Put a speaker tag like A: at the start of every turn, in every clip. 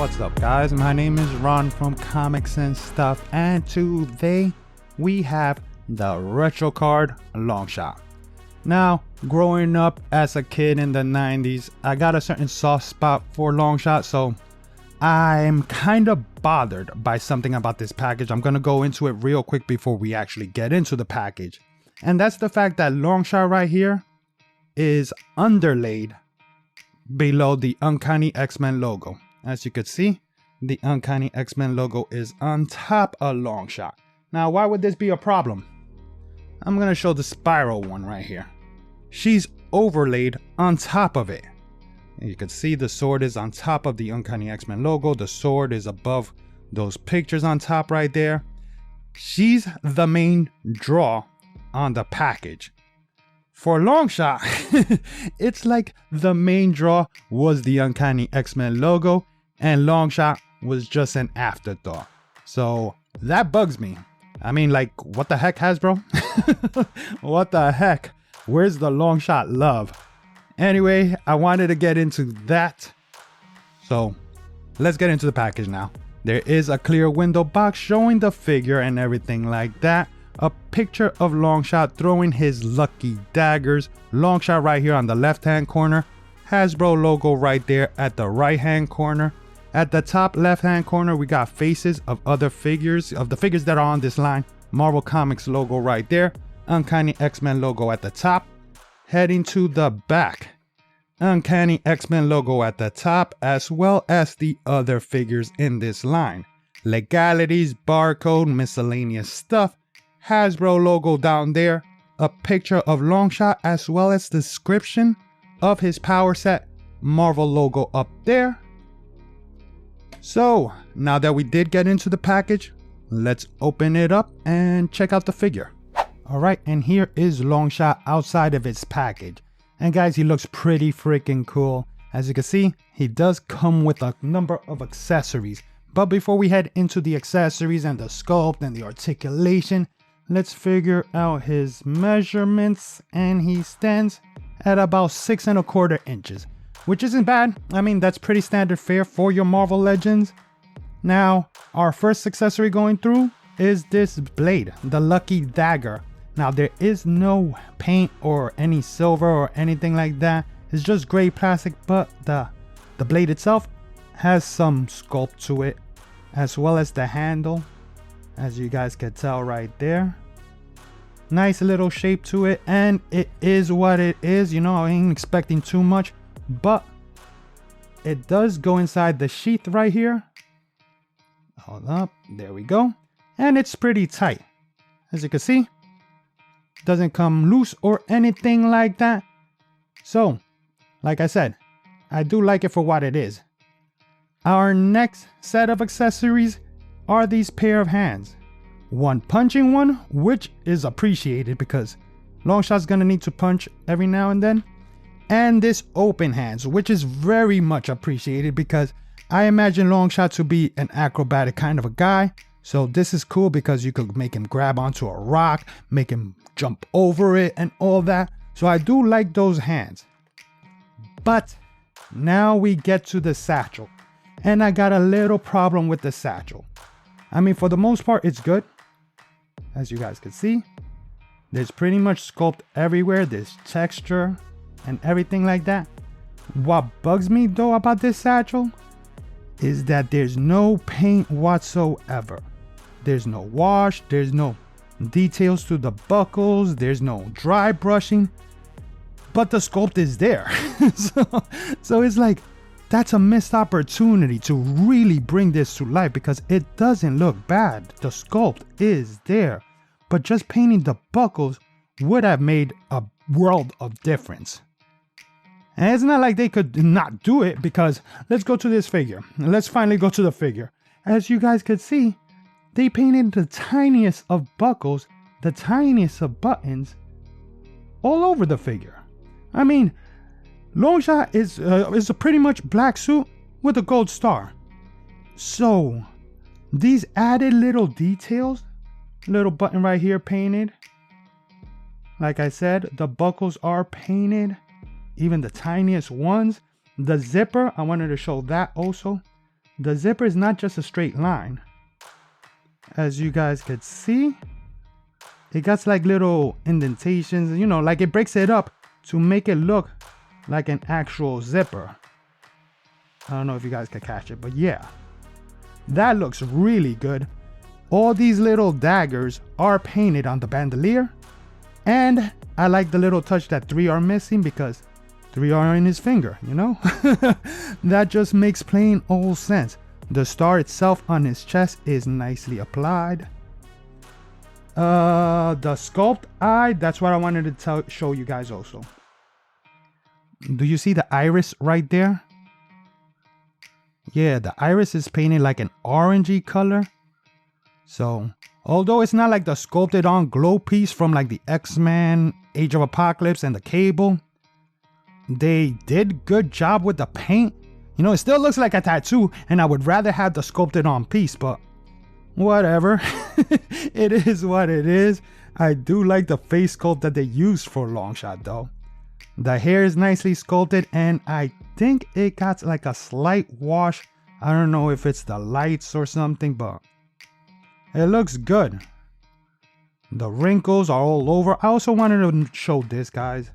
A: What's up, guys? My name is Ron from Comics and Stuff, and today we have the Retrocard Longshot. Now, growing up as a kid in the 90s, I got a certain soft spot for Longshot, so I'm kind of bothered by something about this package. I'm going to go into it real quick before we actually get into the package. And that's the fact that Longshot right here is underlaid below the Uncanny X-Men logo. As you could see, the Uncanny X-Men logo is on top of Longshot. Now, why would this be a problem? I'm going to show the spiral one right here. She's overlaid on top of it. And you can see the sword is on top of the Uncanny X-Men logo. The sword is above those pictures on top right there. She's the main draw on the package. For Longshot, it's like the main draw was the Uncanny X-Men logo and Longshot was just an afterthought. So that bugs me. I mean, like, what the heck, Hasbro? What the heck? Where's the Longshot love? Anyway, I wanted to get into that. So let's get into the package now. There is a clear window box showing the figure and everything like that. A picture of Longshot throwing his lucky daggers. Longshot right here on the left hand corner. Hasbro logo right there at the right hand corner. At the top left hand corner, we got faces of other figures, of the figures that are on this line. Marvel Comics logo right there. Uncanny X-Men logo at the top. Heading to the back, Uncanny X-Men logo at the top, as well as the other figures in this line. Legalities, barcode, miscellaneous stuff. Hasbro logo down there. A picture of Longshot, as well as description of his power set. Marvel logo up there. So, now that we did get into the package, let's open it up and check out the figure. Alright, and here is Longshot outside of its package. And guys, he looks pretty freaking cool. As you can see, he does come with a number of accessories. But before we head into the accessories and the sculpt and the articulation, let's figure out his measurements. And he stands at about 6¼ inches. Which isn't bad. I mean, that's pretty standard fare for your Marvel Legends. Now, our first accessory going through is this blade, the Lucky Dagger. Now, there is no paint or any silver or anything like that. It's just gray plastic, but the blade itself has some sculpt to it, as well as the handle, as you guys can tell right there. Nice little shape to it, and it is what it is. You know, I ain't expecting too much. But it does go inside the sheath right here. Hold up, there we go. And it's pretty tight. As you can see, doesn't come loose or anything like that. So, like I said, I do like it for what it is. Our next set of accessories are these pair of hands. One punching one, which is appreciated because Longshot's gonna need to punch every now and then. And this open hands, which is very much appreciated because I imagine Longshot to be an acrobatic kind of a guy. So this is cool because you could make him grab onto a rock, make him jump over it and all that. So I do like those hands. But now we get to the satchel. And I got a little problem with the satchel. I mean, for the most part, it's good. As you guys can see, there's pretty much sculpt everywhere. There's texture and everything like that. What bugs me though about this satchel is that there's no paint whatsoever. There's no wash, there's no details to the buckles, there's no dry brushing, but the sculpt is there. so it's like, that's a missed opportunity to really bring this to life because it doesn't look bad. The sculpt is there, but just painting the buckles would have made a world of difference. And it's not like they could not do it because let's go to this figure. Let's finally go to the figure. As you guys could see, they painted the tiniest of buckles, the tiniest of buttons all over the figure. I mean, Longshot is a pretty much black suit with a gold star. So these added little details, little button right here painted. Like I said, the buckles are painted. Even the tiniest ones. The zipper, I wanted to show that also. the zipper is not just a straight line. As you guys could see, it got like little indentations, you know, like it breaks it up to make it look like an actual zipper. I don't know if you guys can catch it, but yeah, that looks really good. All these little daggers are painted on the bandolier, and I like the little touch that 3 are missing because 3 are in his finger, you know? That just makes plain old sense. The star itself on his chest is nicely applied. The sculpt eye, that's what I wanted to show you guys also. Do you see the iris right there? Yeah, the iris is painted like an orangey color. So, although it's not like the sculpted on glow piece from like the X-Men, Age of Apocalypse and the Cable, they did good job with the paint. You know, it still looks like a tattoo, and I would rather have the sculpted on piece, but whatever. It is what it is. I do like the face sculpt that they used for Longshot though. The hair is nicely sculpted, and I think it got like a slight wash. I don't know if it's the lights or something, but it looks good. The wrinkles are all over. I also wanted to show this, guys,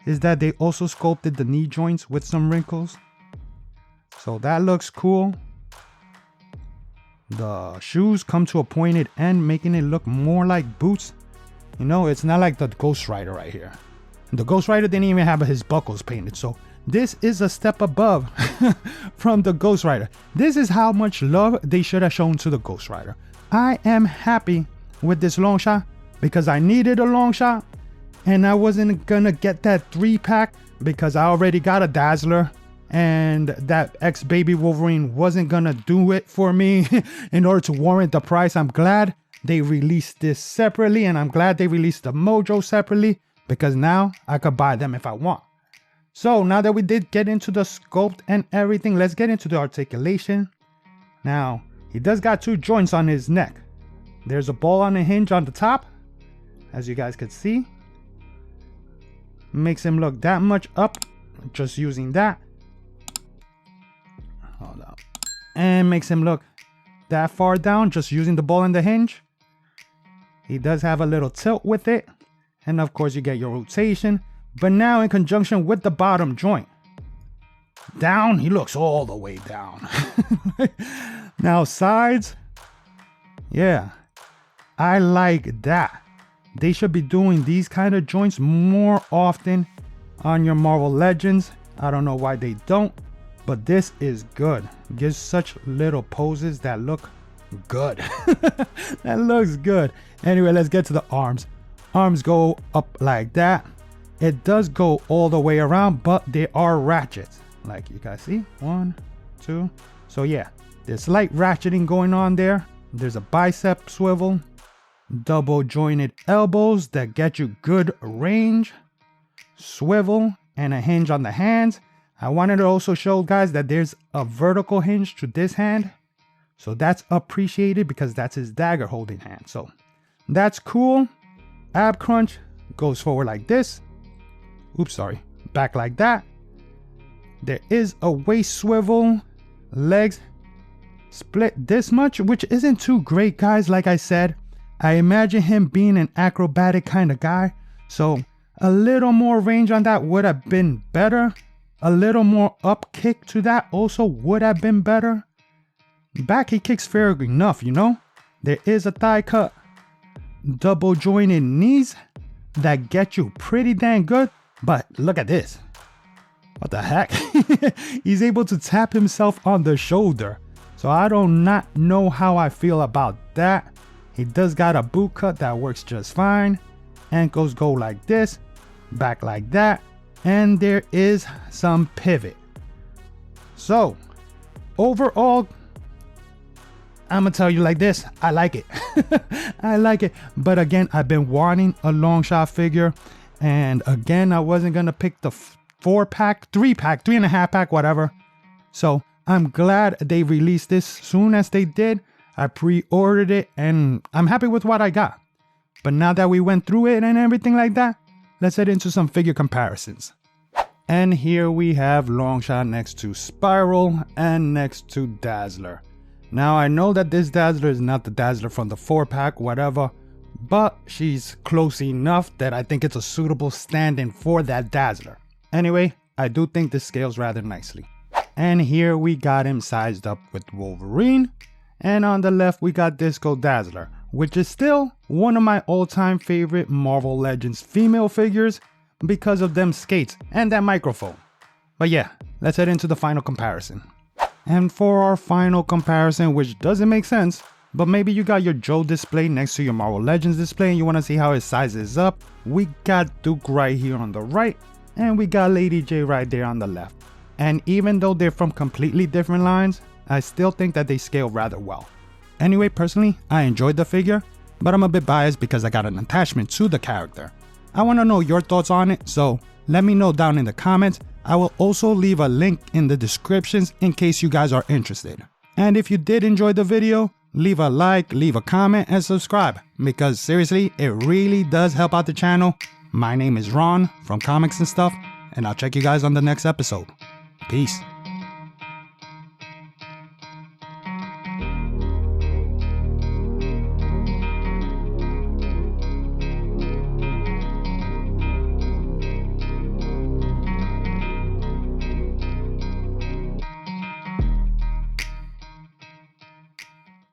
A: is that they also sculpted the knee joints with some wrinkles. So that looks cool. The shoes come to a pointed end, making it look more like boots. You know, it's not like the Ghost Rider right here. The Ghost Rider didn't even have his buckles painted, so this is a step above from the Ghost Rider. This is how much love they should have shown to the Ghost Rider. I am happy with this Longshot because I needed a Longshot, and I wasn't gonna get that 3-pack because I already got a Dazzler, and that X-Baby Wolverine wasn't gonna do it for me in order to warrant the price. I'm glad they released this separately, and I'm glad they released the Mojo separately, because now I could buy them if I want. So now that we did get into the sculpt and everything, let's get into the articulation. Now, he does got 2 joints on his neck. There's a ball on a hinge on the top, as you guys could see. Makes him look that much up, just using that. Hold up. And makes him look that far down, just using the ball and the hinge. He does have a little tilt with it. And of course you get your rotation, but now in conjunction with the bottom joint. Down, he looks all the way down. Now sides, yeah, I like that. They should be doing these kind of joints more often on your Marvel Legends. I don't know why they don't, but this is good. Gives such little poses that look good. That looks good. Anyway, let's get to the arms. Arms go up like that. It does go all the way around, but there are ratchets, like you guys see. 1, 2. So yeah, there's slight ratcheting going on there. There's a bicep swivel, double jointed elbows that get you good range, swivel, and a hinge on the hands. I wanted to also show guys that there's a vertical hinge to this hand, so that's appreciated because that's his dagger holding hand. So that's cool. Ab crunch goes forward like this. Oops, sorry. Back like that. There is a waist swivel. Legs split this much, which isn't too great, guys. Like I said, I imagine him being an acrobatic kind of guy. So a little more range on that would have been better. A little more up kick to that also would have been better. Back he kicks fair enough, you know. There is a thigh cut. Double jointed knees that get you pretty dang good, but look at this. What the heck? He's able to tap himself on the shoulder, so I do not know how I feel about that. He does got a boot cut that works just fine. Ankles go like this, back like that, and there is some pivot. So overall, I'm gonna tell you like this, I like it. I like it. But again, I've been wanting a Longshot figure, and again, I wasn't gonna pick the 4-pack, 3-pack, 3.5-pack, whatever. So I'm glad they released this soon as they did. I pre-ordered it and I'm happy with what I got. But now that we went through it and everything like that, let's head into some figure comparisons. And here we have Longshot next to Spiral and next to Dazzler. Now I know that this Dazzler is not the Dazzler from the 4-pack, whatever, but she's close enough that I think it's a suitable stand-in for that Dazzler. Anyway, I do think this scales rather nicely. And here we got him sized up with Wolverine. And on the left we got Disco Dazzler, which is still one of my all-time favorite Marvel Legends female figures because of them skates and that microphone. But yeah, let's head into the final comparison. And for our final comparison, which doesn't make sense, but maybe you got your Joe display next to your Marvel Legends display and you want to see how it sizes up, we got Duke right here on the right, and we got Lady J right there on the left. And even though they're from completely different lines, I still think that they scale rather well. Anyway, personally, I enjoyed the figure, but I'm a bit biased because I got an attachment to the character. I want to know your thoughts on it, so let me know down in the comments. I will also leave a link in the descriptions in case you guys are interested. And if you did enjoy the video, leave a like, leave a comment, and subscribe, because seriously, it really does help out the channel. My name is Ron from Comics and Stuff, and I'll check you guys on the next episode. Peace.